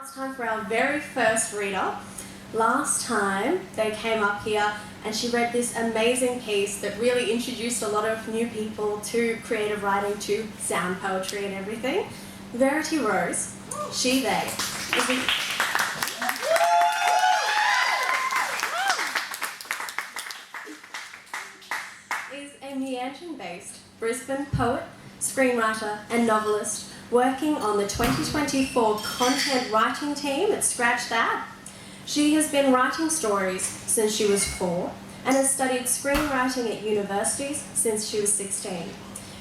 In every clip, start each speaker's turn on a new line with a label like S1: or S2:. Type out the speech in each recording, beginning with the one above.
S1: it's time for our very first reader. Last time they came up here and she read this amazing piece that really introduced a lot of new people to creative writing, to sound poetry and everything. Verity Rose, she, they, is a Meanjin-based Brisbane poet, screenwriter and novelist working on the 2024 content writing team at ScratchThat. She has been writing stories since she was 4 and has studied screenwriting at universities since she was 16.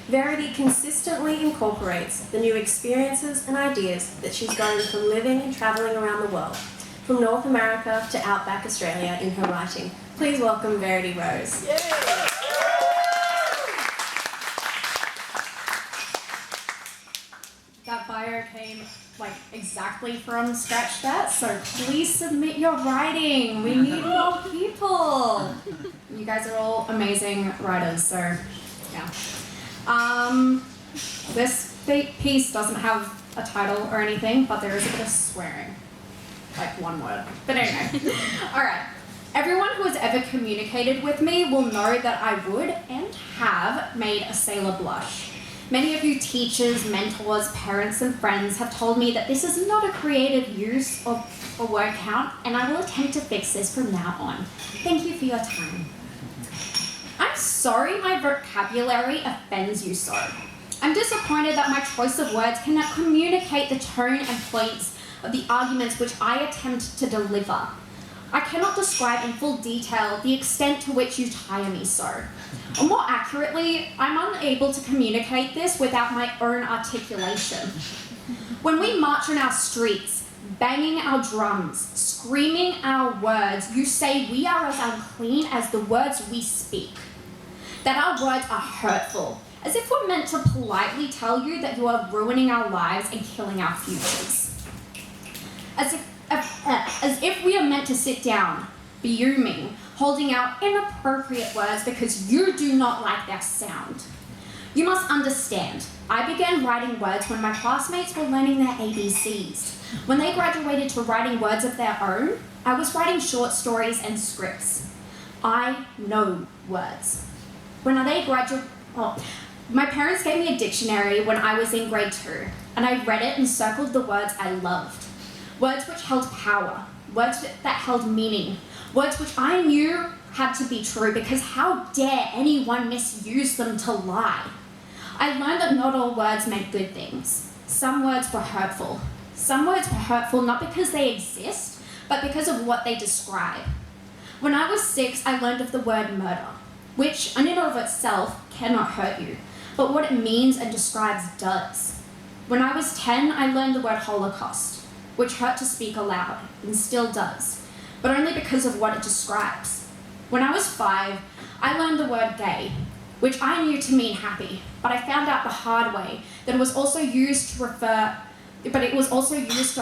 S1: Verity consistently incorporates the new experiences and ideas that she's gained from living and travelling around the world, from North America to outback Australia in her writing. Please welcome Verity Rose. Yay.
S2: That bio came exactly from ScratchThat, so please submit your writing. We need more people. You guys are all amazing writers, so yeah. This piece doesn't have a title or anything, but there is a bit of swearing, like one word. But anyway, all right. Everyone who has ever communicated with me will know that I would and have made a sailor blush. Many of you teachers, mentors, parents and friends have told me that this is not a creative use of a word count, and I will attempt to fix this from now on. Thank you for your time. I'm sorry my vocabulary offends you so. I'm disappointed that my choice of words cannot communicate the tone and points of the arguments which I attempt to deliver. I cannot describe in full detail the extent to which you tire me so. Or more accurately, I'm unable to communicate this without my own articulation. When we march on our streets, banging our drums, screaming our words, you say we are as unclean as the words we speak. That our words are hurtful, as if we're meant to politely tell you that you are ruining our lives and killing our futures. As if we are meant to sit down, fuming, holding out inappropriate words because you do not like their sound. You must understand, I began writing words when my classmates were learning their ABCs. When they graduated to writing words of their own, I was writing short stories and scripts. I know words. My parents gave me a dictionary when I was in grade 2, and I read it and circled the words I loved. Words which held power, words that held meaning, words which I knew had to be true because how dare anyone misuse them to lie? I learned that not all words meant good things. Some words were hurtful. Some words were hurtful not because they exist, but because of what they describe. When I was 6, I learned of the word murder, which in and of itself cannot hurt you, but what it means and describes does. When I was 10, I learned the word Holocaust, which hurt to speak aloud, and still does, but only because of what it describes. When I was 5, I learned the word gay, which I knew to mean happy, but I found out the hard way that it was also used to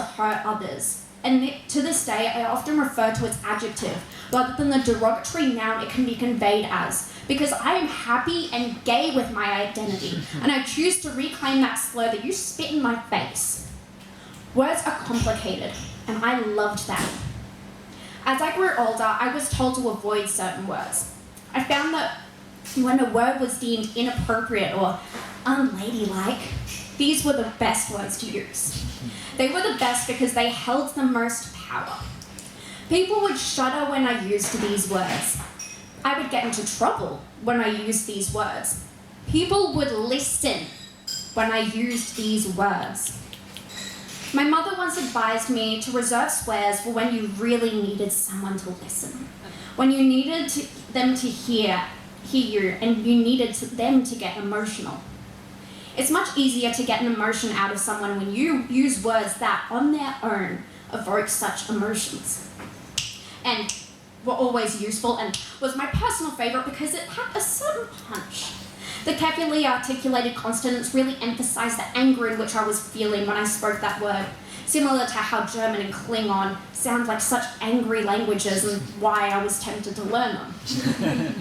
S2: hurt others. And to this day, I often refer to its adjective, rather than the derogatory noun it can be conveyed as, because I am happy and gay with my identity, and I choose to reclaim that slur that you spit in my face. Words are complicated, and I loved that. As I grew older, I was told to avoid certain words. I found that when a word was deemed inappropriate or unladylike, these were the best words to use. They were the best because they held the most power. People would shudder when I used these words. I would get into trouble when I used these words. People would listen when I used these words. My mother once advised me to reserve swears for when you really needed someone to listen, when you needed them to hear you, and you needed them to get emotional. It's much easier to get an emotion out of someone when you use words that, on their own, evoke such emotions. And were always useful and was my personal favourite because it had a certain punch. The carefully articulated consonants really emphasised the anger in which I was feeling when I spoke that word, similar to how German and Klingon sound like such angry languages and why I was tempted to learn them.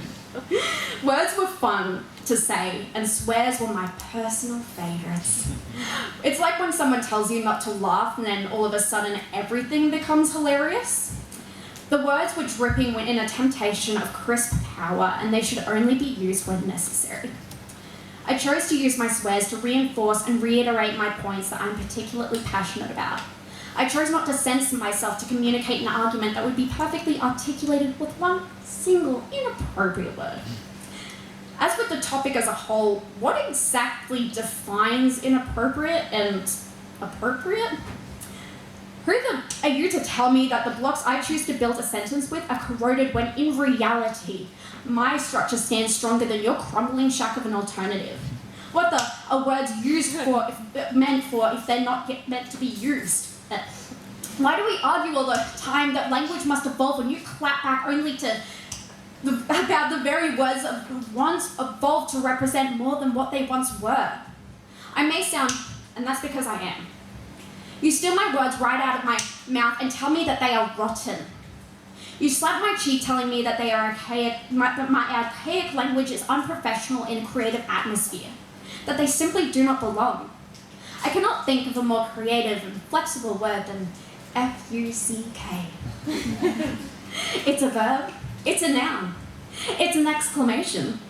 S2: Words were fun to say, and swears were my personal favourites. It's like when someone tells you not to laugh and then all of a sudden everything becomes hilarious. The words were dripping in a temptation of crisp power, and they should only be used when necessary. I chose to use my swears to reinforce and reiterate my points that I'm particularly passionate about. I chose not to censor myself to communicate an argument that would be perfectly articulated with one single inappropriate word. As with the topic as a whole, what exactly defines inappropriate and appropriate? Who are you to tell me that the blocks I choose to build a sentence with are corroded when in reality, my structure stands stronger than your crumbling shack of an alternative? What are words used for, meant for, if they're not yet meant to be used? Why do we argue all the time that language must evolve when you clap back only to about the very words that once evolved to represent more than what they once were? I may sound, and that's because I am. You steal my words right out of my mouth and tell me that they are rotten. You slap my cheek telling me that they are archaic, that my archaic language is unprofessional in a creative atmosphere, that they simply do not belong. I cannot think of a more creative and flexible word than F-U-C-K. It's a verb, it's a noun, it's an exclamation.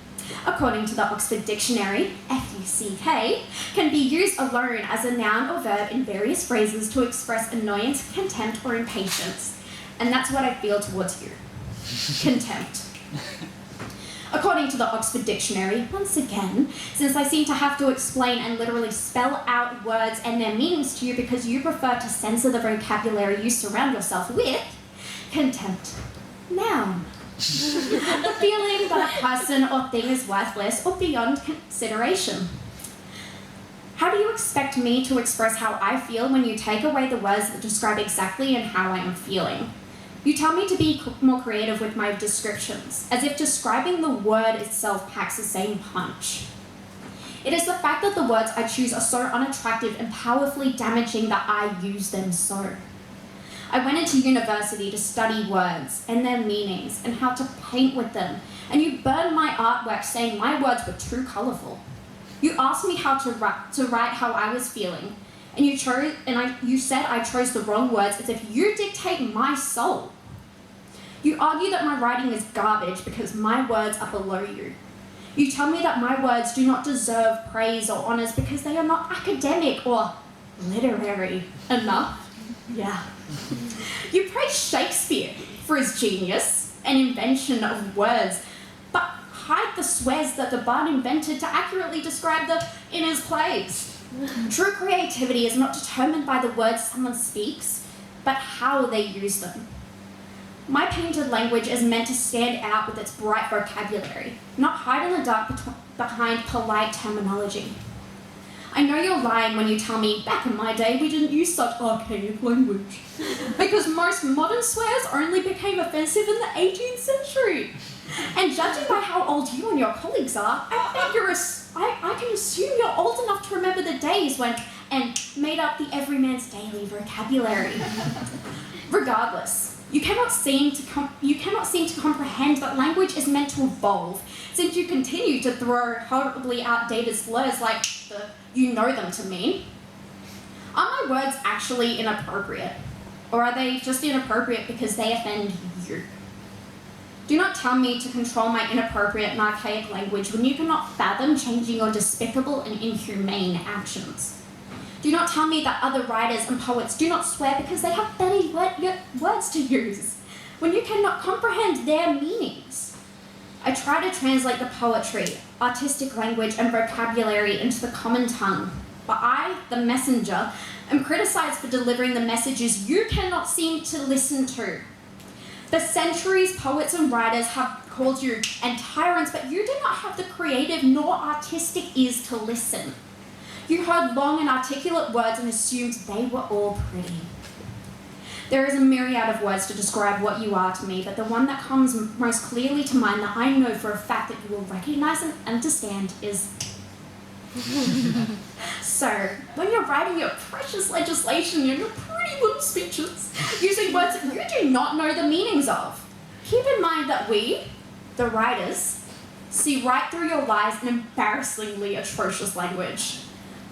S2: According to the Oxford Dictionary, F-U-C-K can be used alone as a noun or verb in various phrases to express annoyance, contempt, or impatience. And that's what I feel towards you. Contempt. According to the Oxford Dictionary, once again, since I seem to have to explain and literally spell out words and their meanings to you because you prefer to censor the vocabulary you surround yourself with, contempt. Noun. The feeling that a person or thing is worthless or beyond consideration. How do you expect me to express how I feel when you take away the words that describe exactly and how I am feeling? You tell me to be more creative with my descriptions, as if describing the word itself packs the same punch. It is the fact that the words I choose are so unattractive and powerfully damaging that I use them so. I went into university to study words and their meanings and how to paint with them, and you burned my artwork saying my words were too colourful. You asked me how to write how I was feeling, and you said I chose the wrong words as if you dictate my soul. You argue that my writing is garbage because my words are below you. You tell me that my words do not deserve praise or honours because they are not academic or literary enough. Yeah. You praise Shakespeare for his genius and invention of words, but hide the swears that the bard invented to accurately describe in his plays. True creativity is not determined by the words someone speaks, but how they use them. My painted language is meant to stand out with its bright vocabulary, not hide in the dark behind polite terminology. I know you're lying when you tell me, back in my day, we didn't use such archaic language. Because most modern swears only became offensive in the 18th century. And judging by how old you and your colleagues are, I can assume you're old enough to remember the days when and made up the everyman's daily vocabulary. Regardless, you cannot seem to comprehend that language is meant to evolve, since you continue to throw horribly outdated slurs like you know them to mean. Are my words actually inappropriate? Or are they just inappropriate because they offend you? Do not tell me to control my inappropriate and archaic language when you cannot fathom changing your despicable and inhumane actions. Do not tell me that other writers and poets do not swear because they have better words to use, when you cannot comprehend their meanings. I try to translate the poetry, artistic language, and vocabulary into the common tongue, but I, the messenger, am criticised for delivering the messages you cannot seem to listen to. For centuries, poets and writers have called you and tyrants, but you do not have the creative nor artistic ears to listen. You heard long and articulate words and assumed they were all pretty. There is a myriad of words to describe what you are to me, but the one that comes most clearly to mind that I know for a fact that you will recognise and understand is... So, when you're writing your precious legislation and your pretty little speeches, using words that you do not know the meanings of, keep in mind that we, the writers, see right through your lies and embarrassingly atrocious language.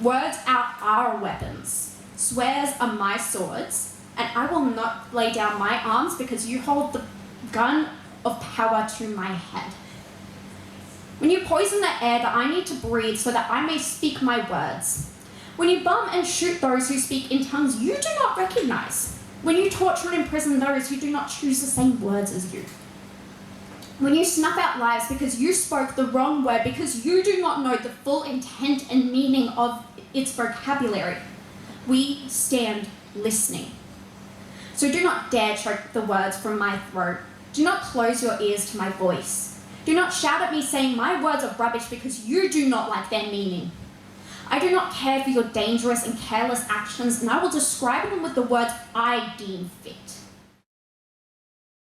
S2: Words are our weapons. Swears are my swords, and I will not lay down my arms because you hold the gun of power to my head. When you poison the air that I need to breathe so that I may speak my words. When you bomb and shoot those who speak in tongues you do not recognize. When you torture and imprison those who do not choose the same words as you. When you snuff out lives because you spoke the wrong word, because you do not know the full intent and meaning of its vocabulary. We stand listening. So do not dare choke the words from my throat. Do not close your ears to my voice. Do not shout at me saying my words are rubbish because you do not like their meaning. I do not care for your dangerous and careless actions, and I will describe them with the words I deem fit.